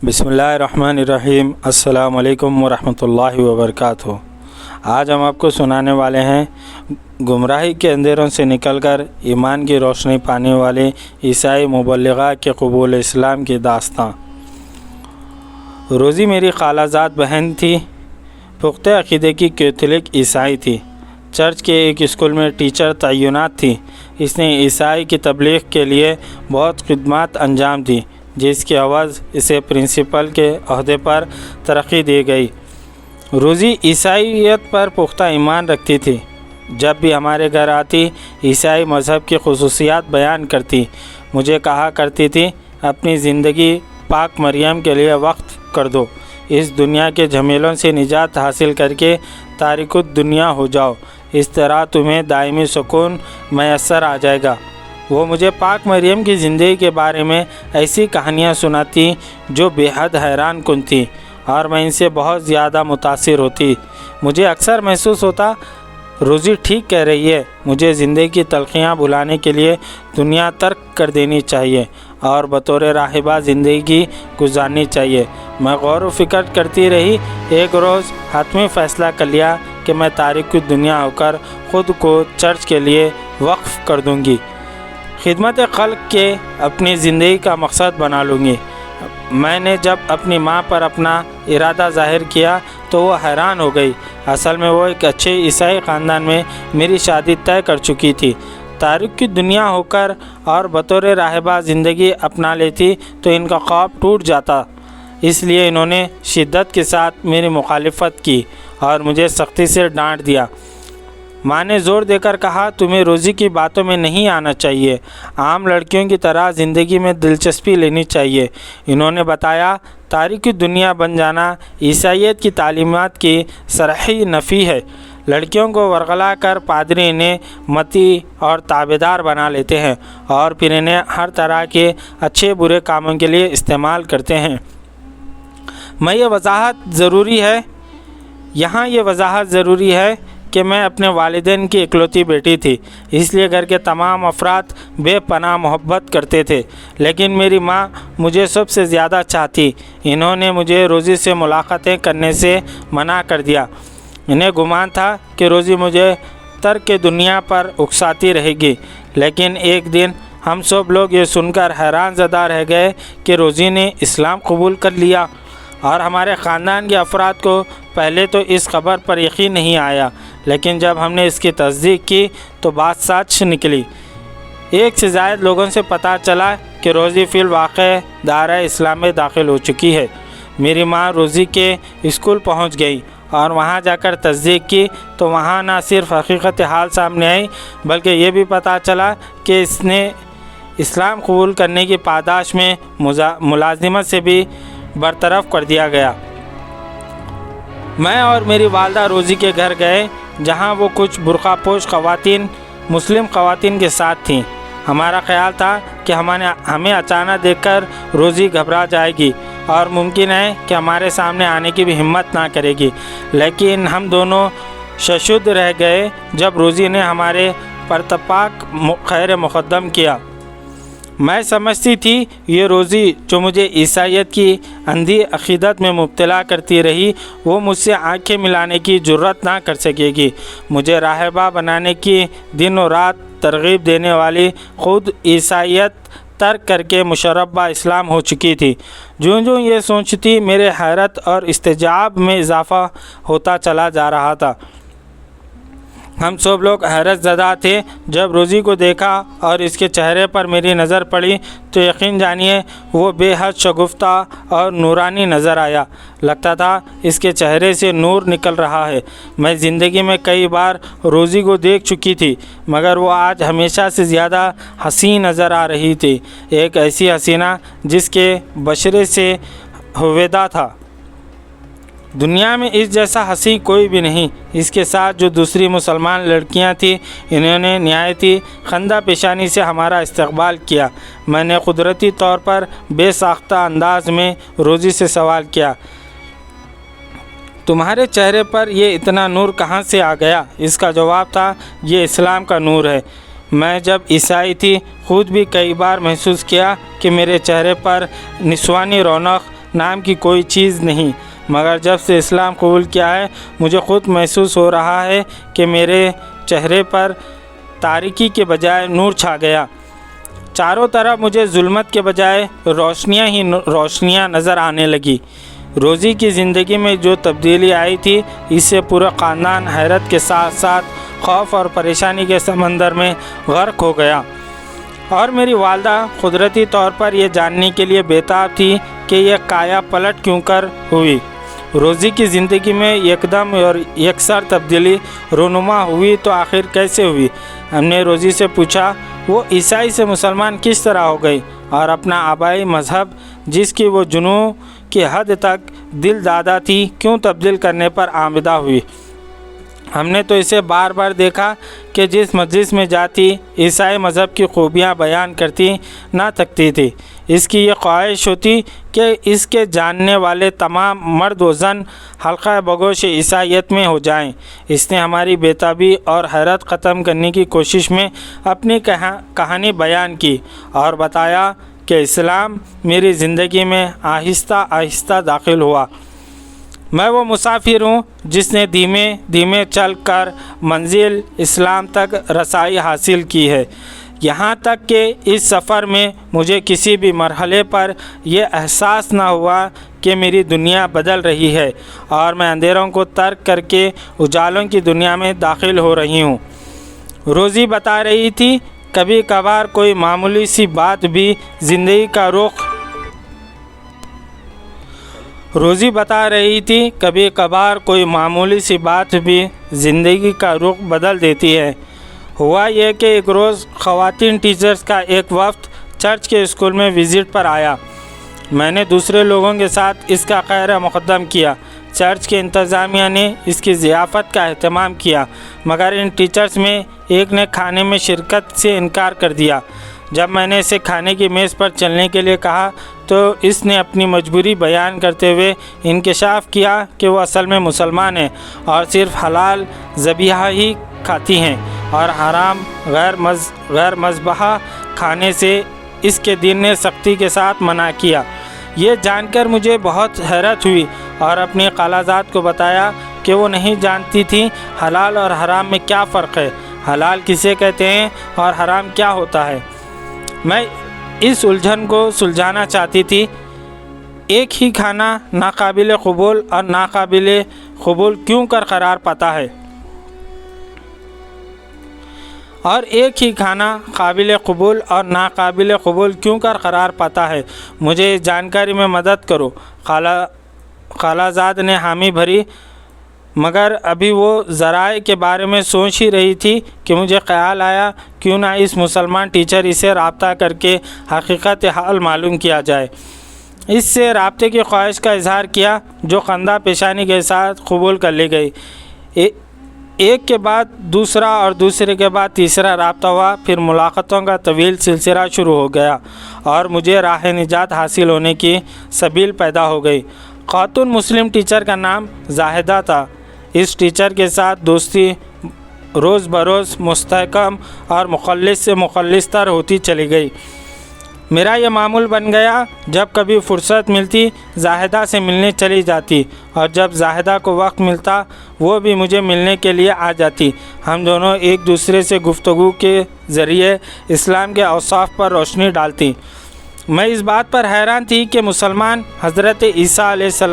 بسم اللہ الرحمن الرحیم۔ السلام علیکم ورحمۃ اللہ وبرکاتہ۔ آج ہم آپ کو سنانے والے ہیں گمراہی کے اندھیروں سے نکل کر ایمان کی روشنی پانے والے عیسائی مبلغہ کے قبول اسلام کی داستان۔ روزی میری خالہ زاد بہن تھی، پختہ عقیدے کی کیتھولک عیسائی تھی۔ چرچ کے ایک اسکول میں ٹیچر تعینات تھی۔ اس نے عیسائی کی تبلیغ کے لیے بہت خدمات انجام دی، جس کے عوض اسے پرنسپل کے عہدے پر ترقی دی گئی۔ روزی عیسائیت پر پختہ ایمان رکھتی تھی۔ جب بھی ہمارے گھر آتی عیسائی مذہب کی خصوصیات بیان کرتی، مجھے کہا کرتی تھی اپنی زندگی پاک مریم کے لیے وقف کر دو، اس دنیا کے جھمیلوں سے نجات حاصل کر کے تارک الدنیا ہو جاؤ، اس طرح تمہیں دائمی سکون میسر آ جائے گا۔ وہ مجھے پاک مریم کی زندگی کے بارے میں ایسی کہانیاں سناتی جو بے حد حیران کن تھی، اور میں ان سے بہت زیادہ متاثر ہوتی۔ مجھے اکثر محسوس ہوتا روزی ٹھیک کہہ رہی ہے، مجھے زندگی کی تلخیاں بھلانے کے لیے دنیا ترک کر دینی چاہیے اور بطور راہبہ زندگی گزارنی چاہیے۔ میں غور و فکر کرتی رہی۔ ایک روز حتمی فیصلہ کر لیا کہ میں تارک دنیا ہو کر خود کو چرچ کے لیے وقف کر دوں گی، خدمت خلق کے اپنی زندگی کا مقصد بنا لوں گی۔ میں نے جب اپنی ماں پر اپنا ارادہ ظاہر کیا تو وہ حیران ہو گئی۔ اصل میں وہ ایک اچھے عیسائی خاندان میں میری شادی طے کر چکی تھی۔ تارک کی دنیا ہو کر اور بطور راہبہ زندگی اپنا لیتی تو ان کا خواب ٹوٹ جاتا، اس لیے انہوں نے شدت کے ساتھ میری مخالفت کی اور مجھے سختی سے ڈانٹ دیا۔ ماں نے زور دے کر کہا تمہیں روزی کی باتوں میں نہیں آنا چاہیے، عام لڑکیوں کی طرح زندگی میں دلچسپی لینی چاہیے۔ انہوں نے بتایا تارک دنیا بن جانا عیسائیت کی تعلیمات کی صریح نفی ہے۔ لڑکیوں کو ورغلا کر پادری انہیں متی اور تابعدار بنا لیتے ہیں اور پھر انہیں ہر طرح کے اچھے برے کاموں کے لیے استعمال کرتے ہیں۔ یہ وضاحت ضروری ہے کہ میں اپنے والدین کی اکلوتی بیٹی تھی، اس لیے گھر کے تمام افراد بے پناہ محبت کرتے تھے، لیکن میری ماں مجھے سب سے زیادہ چاہتی۔ انہوں نے مجھے روزی سے ملاقاتیں کرنے سے منع کر دیا۔ انہیں گمان تھا کہ روزی مجھے ترک دنیا پر اکساتی رہے گی، لیکن ایک دن ہم سب لوگ یہ سن کر حیران زدہ رہ گئے کہ روزی نے اسلام قبول کر لیا، اور ہمارے خاندان کے افراد کو پہلے تو اس خبر پر یقین نہیں آیا، لیکن جب ہم نے اس کی تصدیق کی تو بات سچ نکلی۔ ایک سے زائد لوگوں سے پتہ چلا کہ روزی فی الواقع دائرہ اسلام میں داخل ہو چکی ہے۔ میری ماں روزی کے اسکول پہنچ گئی اور وہاں جا کر تصدیق کی تو وہاں نہ صرف حقیقت حال سامنے آئی بلکہ یہ بھی پتہ چلا کہ اس نے اسلام قبول کرنے کی پاداش میں ملازمت سے بھی برطرف کر دیا گیا۔ میں اور میری والدہ روزی کے گھر گئے، جہاں وہ کچھ برقع پوش خواتین مسلم خواتین کے ساتھ تھیں۔ ہمارا خیال تھا کہ ہمیں اچانک دیکھ کر روزی گھبرا جائے گی اور ممکن ہے کہ ہمارے سامنے آنے کی بھی ہمت نہ کرے گی، لیکن ہم دونوں ششدر رہ گئے جب روزی نے ہمارے پرتپاک خیر مقدم کیا۔ میں سمجھتی تھی یہ روزی جو مجھے عیسائیت کی اندھی عقیدت میں مبتلا کرتی رہی، وہ مجھ سے آنکھیں ملانے کی جرات نہ کر سکے گی۔ مجھے راہبہ بنانے کی دن و رات ترغیب دینے والی خود عیسائیت ترک کر کے مشربہ اسلام ہو چکی تھی۔ جوں جوں یہ سوچتی میرے حیرت اور استعجاب میں اضافہ ہوتا چلا جا رہا تھا۔ ہم سب لوگ حیرت زدہ تھے۔ جب روزی کو دیکھا اور اس کے چہرے پر میری نظر پڑی تو یقین جانیے وہ بے حد شگفتہ اور نورانی نظر آیا۔ لگتا تھا اس کے چہرے سے نور نکل رہا ہے۔ میں زندگی میں کئی بار روزی کو دیکھ چکی تھی، مگر وہ آج ہمیشہ سے زیادہ حسین نظر آ رہی تھی، ایک ایسی حسینہ جس کے بشرے سے ہویدا تھا۔ دنیا میں اس جیسا حسین کوئی بھی نہیں۔ اس کے ساتھ جو دوسری مسلمان لڑکیاں تھیں، انہوں نے نہایتی خندہ پیشانی سے ہمارا استقبال کیا۔ میں نے قدرتی طور پر بے ساختہ انداز میں روزی سے سوال کیا، تمہارے چہرے پر یہ اتنا نور کہاں سے آ گیا؟ اس کا جواب تھا، یہ اسلام کا نور ہے۔ میں جب عیسائی تھی خود بھی کئی بار محسوس کیا کہ میرے چہرے پر نسوانی رونق نام کی کوئی چیز نہیں، مگر جب سے اسلام قبول کیا ہے مجھے خود محسوس ہو رہا ہے کہ میرے چہرے پر تاریکی کے بجائے نور چھا گیا۔ چاروں طرف مجھے ظلمت کے بجائے روشنیاں ہی روشنیاں نظر آنے لگی۔ روزی کی زندگی میں جو تبدیلی آئی تھی اس سے پورا خاندان حیرت کے ساتھ ساتھ خوف اور پریشانی کے سمندر میں غرق ہو گیا، اور میری والدہ قدرتی طور پر یہ جاننے کے لیے بےتاب تھی کہ یہ کایا پلٹ کیوں کر ہوئی۔ روزی کی زندگی میں یکدم اور یکسر تبدیلی رونما ہوئی تو آخر کیسے ہوئی؟ ہم نے روزی سے پوچھا وہ عیسائی سے مسلمان کس طرح ہو گئی اور اپنا آبائی مذہب جس کی وہ جنوں کی حد تک دل دادا تھی کیوں تبدیل کرنے پر آمادہ ہوئی۔ ہم نے تو اسے بار بار دیکھا کہ جس مجلس میں جاتی عیسائی مذہب کی خوبیاں بیان کرتی نہ تھکتی تھی۔ اس کی یہ خواہش ہوتی کہ اس کے جاننے والے تمام مرد و زن حلقہ بگوش عیسائیت میں ہو جائیں۔ اس نے ہماری بےتابی اور حیرت ختم کرنے کی کوشش میں اپنی کہانی بیان کی اور بتایا کہ اسلام میری زندگی میں آہستہ آہستہ داخل ہوا۔ میں وہ مسافر ہوں جس نے دھیمے دھیمے چل کر منزل اسلام تک رسائی حاصل کی ہے، یہاں تک کہ اس سفر میں مجھے کسی بھی مرحلے پر یہ احساس نہ ہوا کہ میری دنیا بدل رہی ہے اور میں اندھیروں کو ترک کر کے اجالوں کی دنیا میں داخل ہو رہی ہوں۔ روزی بتا رہی تھی کبھی کبھار کوئی معمولی سی بات بھی زندگی کا رخ بدل دیتی ہے۔ ہوا یہ کہ ایک روز خواتین ٹیچرز کا ایک وفد چرچ کے اسکول میں وزٹ پر آیا۔ میں نے دوسرے لوگوں کے ساتھ اس کا خیر مقدم کیا۔ چرچ کے انتظامیہ نے اس کی ضیافت کا اہتمام کیا، مگر ان ٹیچرز میں ایک نے کھانے میں شرکت سے انکار کر دیا۔ جب میں نے اسے کھانے کی میز پر چلنے کے لیے کہا تو اس نے اپنی مجبوری بیان کرتے ہوئے انکشاف کیا کہ وہ اصل میں مسلمان ہیں اور صرف حلال ذبیحہ ہی کھاتی ہیں اور حرام غیر مذبحہ کھانے سے اس کے دین نے سختی کے ساتھ منع کیا۔ یہ جان کر مجھے بہت حیرت ہوئی اور اپنی خالازاد کو بتایا کہ وہ نہیں جانتی تھیں حلال اور حرام میں کیا فرق ہے، حلال کسے کہتے ہیں اور حرام کیا ہوتا ہے۔ میں اس الجھن کو سلجھانا چاہتی تھی۔ ایک ہی کھانا ناقابل قبول اور ناقابل قبول کیوں کر قرار پاتا ہے اور ایک ہی کھانا قابل قبول اور ناقابل قبول کیوں کر قرار پاتا ہے؟ مجھے اس جانکاری میں مدد کرو۔ خالازاد نے حامی بھری، مگر ابھی وہ ذرائع کے بارے میں سوچ ہی رہی تھی کہ مجھے خیال آیا کیوں نہ اس مسلمان ٹیچر سے رابطہ کر کے حقیقت حال معلوم کیا جائے۔ اس سے رابطے کی خواہش کا اظہار کیا جو خندہ پیشانی کے ساتھ قبول کر لی گئی۔ ایک کے بعد دوسرا اور دوسرے کے بعد تیسرا رابطہ ہوا، پھر ملاقاتوں کا طویل سلسلہ شروع ہو گیا اور مجھے راہ نجات حاصل ہونے کی سبیل پیدا ہو گئی۔ خاتون مسلم ٹیچر کا نام زاہدہ تھا۔ اس ٹیچر کے ساتھ دوستی روز بروز مستحکم اور مخلص سے مخلص تر ہوتی چلی گئی۔ میرا یہ معمول بن گیا، جب کبھی فرصت ملتی زاہدہ سے ملنے چلی جاتی اور جب زاہدہ کو وقت ملتا وہ بھی مجھے ملنے کے لیے آ جاتی۔ ہم دونوں ایک دوسرے سے گفتگو کے ذریعے اسلام کے اوصاف پر روشنی ڈالتی۔ میں اس بات پر حیران تھی کہ مسلمان حضرت عیسیٰ علیہ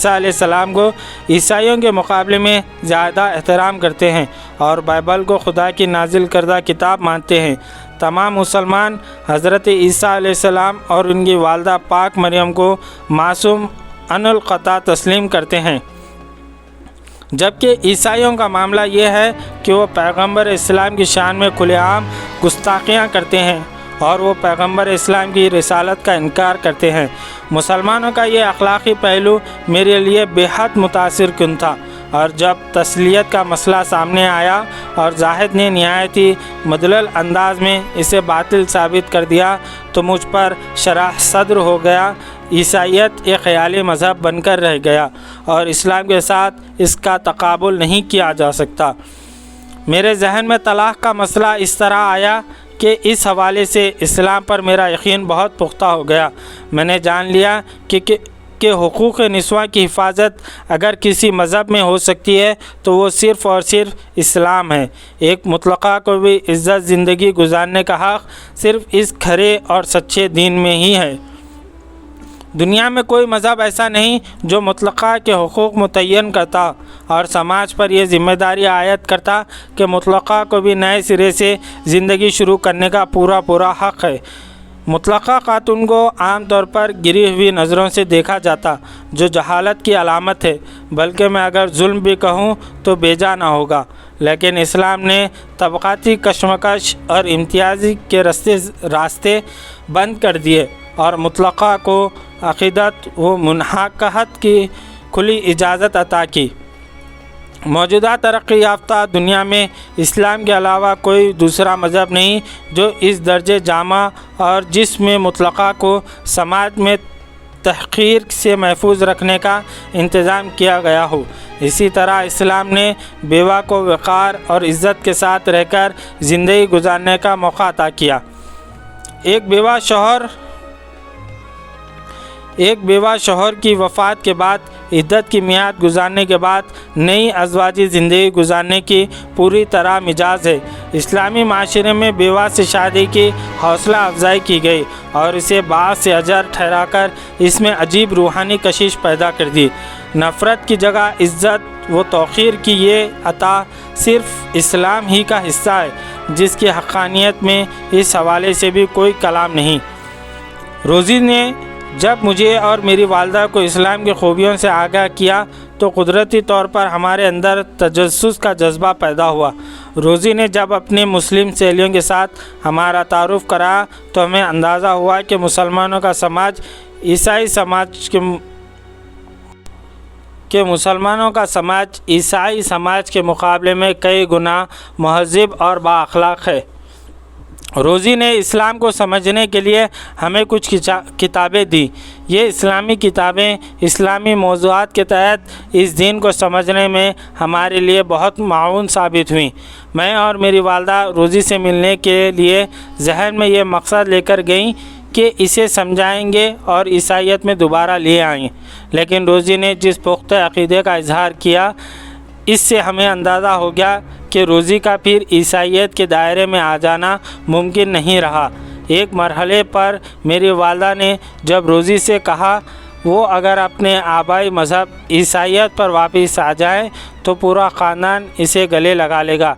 السلام کو عیسائیوں کے مقابلے میں زیادہ احترام کرتے ہیں اور بائبل کو خدا کی نازل کردہ کتاب مانتے ہیں۔ تمام مسلمان حضرت عیسیٰ علیہ السلام اور ان کی والدہ پاک مریم کو معصوم ان الخطا تسلیم کرتے ہیں، جبکہ عیسائیوں کا معاملہ یہ ہے کہ وہ پیغمبر اسلام کی شان میں کھلے عام گستاخیاں کرتے ہیں اور وہ پیغمبر اسلام کی رسالت کا انکار کرتے ہیں۔ مسلمانوں کا یہ اخلاقی پہلو میرے لیے بے حد متاثر کن تھا، اور جب تسلیت کا مسئلہ سامنے آیا اور زاہد نے نہایت ہی مدلل انداز میں اسے باطل ثابت کر دیا تو مجھ پر شرح صدر ہو گیا۔ عیسائیت ایک خیالی مذہب بن کر رہ گیا اور اسلام کے ساتھ اس کا تقابل نہیں کیا جا سکتا۔ میرے ذہن میں طلاق کا مسئلہ اس طرح آیا کہ اس حوالے سے اسلام پر میرا یقین بہت پختہ ہو گیا۔ میں نے جان لیا کہ کہ حقوق نسواں کی حفاظت اگر کسی مذہب میں ہو سکتی ہے تو وہ صرف اور صرف اسلام ہے۔ ایک مطلقہ کو بھی عزت زندگی گزارنے کا حق صرف اس کھرے اور سچے دین میں ہی ہے۔ دنیا میں کوئی مذہب ایسا نہیں جو مطلقہ کے حقوق متعین کرتا اور سماج پر یہ ذمہ داری عائد کرتا کہ مطلقہ کو بھی نئے سرے سے زندگی شروع کرنے کا پورا حق ہے۔ مطلقہ خاتون کو عام طور پر گری ہوئی نظروں سے دیکھا جاتا، جو جہالت کی علامت ہے، بلکہ میں اگر ظلم بھی کہوں تو بیجا نہ ہوگا۔ لیکن اسلام نے طبقاتی کشمکش اور امتیازی کے راستے بند کر دیے اور مطلقہ کو عقیدت و منحقت کی کھلی اجازت عطا کی۔ موجودہ ترقی یافتہ دنیا میں اسلام کے علاوہ کوئی دوسرا مذہب نہیں جو اس درجے جامع اور جس میں مطلقہ کو سماج میں تحقیر سے محفوظ رکھنے کا انتظام کیا گیا ہو۔ اسی طرح اسلام نے بیوہ کو وقار اور عزت کے ساتھ رہ کر زندگی گزارنے کا موقع عطا کیا۔ ایک بیوہ شوہر کی وفات کے بعد عدت کی میعاد گزارنے کے بعد نئی ازواجی زندگی گزارنے کی پوری طرح مجاز ہے۔ اسلامی معاشرے میں بیوہ سے شادی کی حوصلہ افزائی کی گئی اور اسے باعث سے اجر ٹھہرا کر اس میں عجیب روحانی کشش پیدا کر دی۔ نفرت کی جگہ عزت و توقیر کی یہ عطا صرف اسلام ہی کا حصہ ہے، جس کی حقانیت میں اس حوالے سے بھی کوئی کلام نہیں۔ روزی نے جب مجھے اور میری والدہ کو اسلام کی خوبیوں سے آگاہ کیا تو قدرتی طور پر ہمارے اندر تجسس کا جذبہ پیدا ہوا۔ روزی نے جب اپنے مسلم سہیلیوں کے ساتھ ہمارا تعارف کرایا تو ہمیں اندازہ ہوا کہ مسلمانوں کا سماج عیسائی سماج کے مقابلے میں کئی گنا مہذب اور با اخلاق ہے۔ روزی نے اسلام کو سمجھنے کے لیے ہمیں کچھ کتابیں دی۔ یہ اسلامی کتابیں اسلامی موضوعات کے تحت اس دین کو سمجھنے میں ہمارے لیے بہت معاون ثابت ہوئیں۔ میں اور میری والدہ روزی سے ملنے کے لیے ذہن میں یہ مقصد لے کر گئیں کہ اسے سمجھائیں گے اور عیسائیت میں دوبارہ لے آئیں، لیکن روزی نے جس پختہ عقیدے کا اظہار کیا، اس سے ہمیں اندازہ ہو گیا کہ روزی کا پھر عیسائیت کے دائرے میں آ جانا ممکن نہیں رہا۔ ایک مرحلے پر میری والدہ نے جب روزی سے کہا وہ اگر اپنے آبائی مذہب عیسائیت پر واپس آ جائیں تو پورا خاندان اسے گلے لگا لے گا،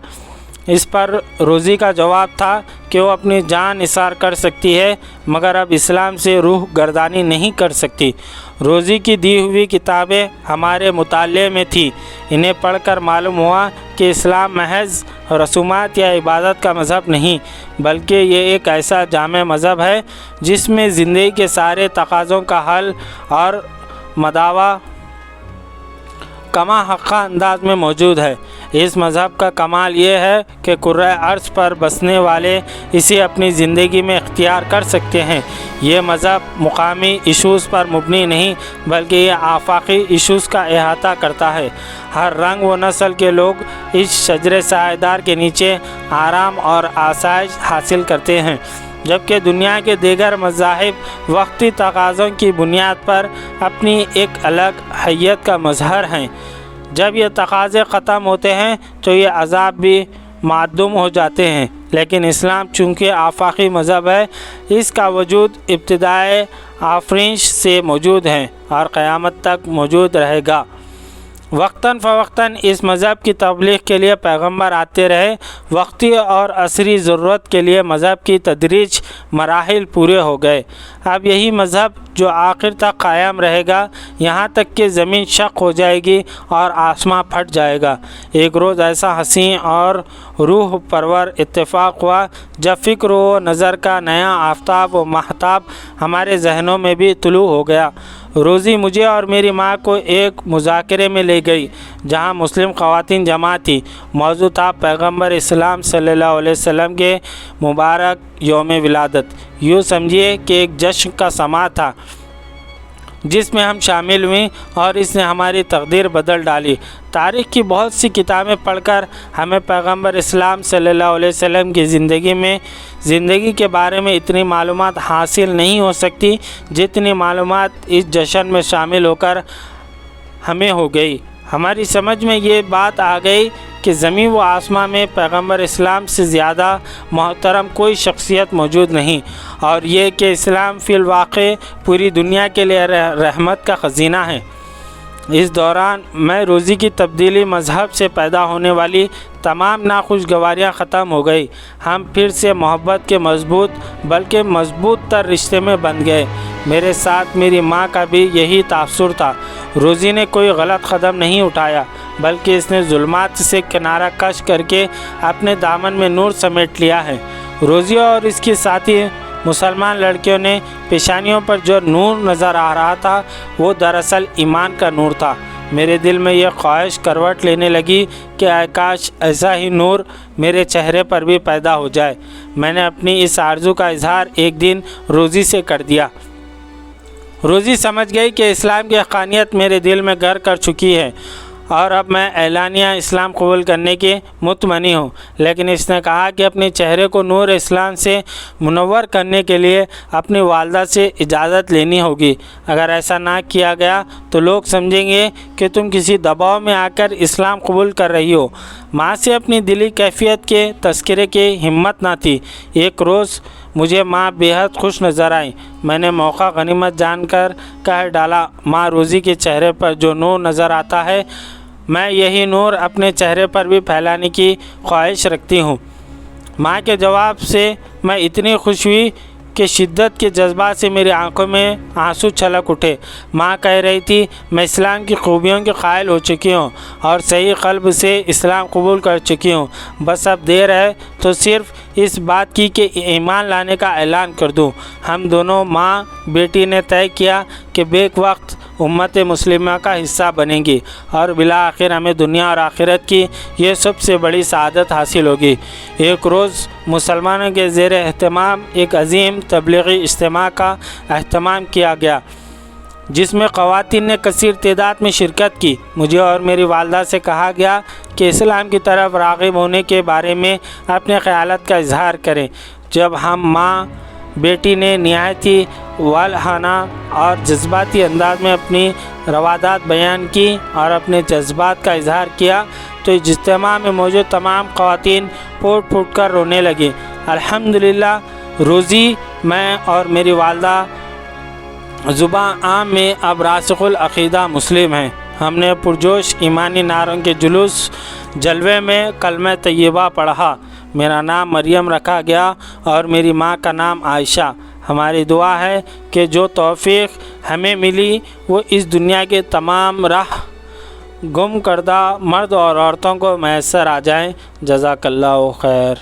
اس پر روزی کا جواب تھا کہ وہ اپنی جان نثار کر سکتی ہے مگر اب اسلام سے روح گردانی نہیں کر سکتی۔ روزی کی دی ہوئی کتابیں ہمارے مطالعے میں تھی۔ انہیں پڑھ کر معلوم ہوا کہ اسلام محض رسومات یا عبادت کا مذہب نہیں، بلکہ یہ ایک ایسا جامع مذہب ہے جس میں زندگی کے سارے تقاضوں کا حل اور مداوا کما حقہ انداز میں موجود ہے۔ اس مذہب کا کمال یہ ہے کہ کرۂ ارض پر بسنے والے اسے اپنی زندگی میں اختیار کر سکتے ہیں۔ یہ مذہب مقامی ایشوز پر مبنی نہیں بلکہ یہ آفاقی ایشوز کا احاطہ کرتا ہے۔ ہر رنگ و نسل کے لوگ اس شجر سایہ‌دار کے نیچے آرام اور آسائش حاصل کرتے ہیں، جبکہ دنیا کے دیگر مذاہب وقتی تقاضوں کی بنیاد پر اپنی ایک الگ حیت کا مظہر ہیں۔ جب یہ تقاضے ختم ہوتے ہیں تو یہ عذاب بھی معدوم ہو جاتے ہیں، لیکن اسلام چونکہ آفاقی مذہب ہے، اس کا وجود ابتدائے آفرینش سے موجود ہے اور قیامت تک موجود رہے گا۔ وقتاً فوقتاً اس مذہب کی تبلیغ کے لیے پیغمبر آتے رہے۔ وقتی اور عصری ضرورت کے لیے مذہب کی تدریج مراحل پورے ہو گئے۔ اب یہی مذہب جو آخر تک قائم رہے گا، یہاں تک کہ زمین شق ہو جائے گی اور آسمان پھٹ جائے گا۔ ایک روز ایسا حسین اور روح پرور اتفاق ہوا جب فکر و نظر کا نیا آفتاب و مہتاب ہمارے ذہنوں میں بھی طلوع ہو گیا۔ روزی مجھے اور میری ماں کو ایک مذاکرے میں لے گئی جہاں مسلم خواتین جمع تھی۔ موضوع تھا پیغمبر اسلام صلی اللہ علیہ وسلم کے مبارک یوم ولادت۔ یوں سمجھیے کہ ایک جشن کا سماں تھا جس میں ہم شامل ہوئیں اور اس نے ہماری تقدیر بدل ڈالی۔ تاریخ کی بہت سی کتابیں پڑھ کر ہمیں پیغمبر اسلام صلی اللہ علیہ وسلم کی زندگی میں زندگی کے بارے میں اتنی معلومات حاصل نہیں ہو سکتی جتنی معلومات اس جشن میں شامل ہو کر ہمیں ہو گئی۔ ہماری سمجھ میں یہ بات آ گئی کہ زمین و آسمان میں پیغمبر اسلام سے زیادہ محترم کوئی شخصیت موجود نہیں، اور یہ کہ اسلام فی الواقع پوری دنیا کے لیے رحمت کا خزینہ ہے۔ اس دوران میں روزی کی تبدیلی مذہب سے پیدا ہونے والی تمام ناخوشگواریاں ختم ہو گئی۔ ہم پھر سے محبت کے مضبوط بلکہ مضبوط تر رشتے میں بندھ گئے۔ میرے ساتھ میری ماں کا بھی یہی تاثر تھا۔ روزی نے کوئی غلط قدم نہیں اٹھایا، بلکہ اس نے ظلمات سے کنارہ کش کر کے اپنے دامن میں نور سمیٹ لیا ہے۔ روزی اور اس کی ساتھی مسلمان لڑکیوں نے پیشانیوں پر جو نور نظر آ رہا تھا وہ دراصل ایمان کا نور تھا۔ میرے دل میں یہ خواہش کروٹ لینے لگی کہ اے کاش ایسا ہی نور میرے چہرے پر بھی پیدا ہو جائے۔ میں نے اپنی اس آرزو کا اظہار ایک دن روزی سے کر دیا۔ روزی سمجھ گئی کہ اسلام کی حقانیت میرے دل میں گھر کر چکی ہے اور اب میں اعلانیہ اسلام قبول کرنے کی مطمئن ہوں، لیکن اس نے کہا کہ اپنے چہرے کو نور اسلام سے منور کرنے کے لیے اپنی والدہ سے اجازت لینی ہوگی۔ اگر ایسا نہ کیا گیا تو لوگ سمجھیں گے کہ تم کسی دباؤ میں آ کر اسلام قبول کر رہی ہو۔ ماں سے اپنی دلی کیفیت کے تذکرے کی ہمت نہ تھی۔ ایک روز مجھے ماں بیحد خوش نظر آئی۔ میں نے موقع غنیمت جان کر کہہ ڈالا، ماں روزی کے چہرے پر جو نور نظر آتا ہے میں یہی نور اپنے چہرے پر بھی پھیلانے کی خواہش رکھتی ہوں۔ ماں کے جواب سے میں اتنی خوش ہوئی کہ شدت کے جذبات سے میری آنکھوں میں آنسو چھلک اٹھے۔ ماں کہہ رہی تھی، میں اسلام کی خوبیوں کے قائل ہو چکی ہوں اور صحیح قلب سے اسلام قبول کر چکی ہوں، بس اب دیر ہے تو صرف اس بات کی کہ ایمان لانے کا اعلان کر دوں۔ ہم دونوں ماں بیٹی نے طے کیا کہ بیک وقت امت مسلمہ کا حصہ بنیں گی اور بالآخر ہمیں دنیا اور آخرت کی یہ سب سے بڑی سعادت حاصل ہوگی۔ ایک روز مسلمانوں کے زیر اہتمام ایک عظیم تبلیغی اجتماع کا اہتمام کیا گیا جس میں خواتین نے کثیر تعداد میں شرکت کی۔ مجھے اور میری والدہ سے کہا گیا کہ اسلام کی طرف راغب ہونے کے بارے میں اپنے خیالات کا اظہار کریں۔ جب ہم ماں بیٹی نے نہایت ہی والہانہ اور جذباتی انداز میں اپنی روادات بیان کی اور اپنے جذبات کا اظہار کیا تو اجتماع میں موجود تمام خواتین پھوٹ پھوٹ کر رونے لگیں۔ الحمدللہ روزی، میں اور میری والدہ زباں عام میں اب راسخ العقیدہ مسلم ہیں۔ ہم نے پرجوش ایمانی نعروں کے جلوے میں کلمہ طیبہ پڑھا۔ میرا نام مریم رکھا گیا اور میری ماں کا نام عائشہ۔ ہماری دعا ہے کہ جو توفیق ہمیں ملی وہ اس دنیا کے تمام راہ گم کردہ مرد اور عورتوں کو میسر آ جائیں۔ جزاک اللہ خیر۔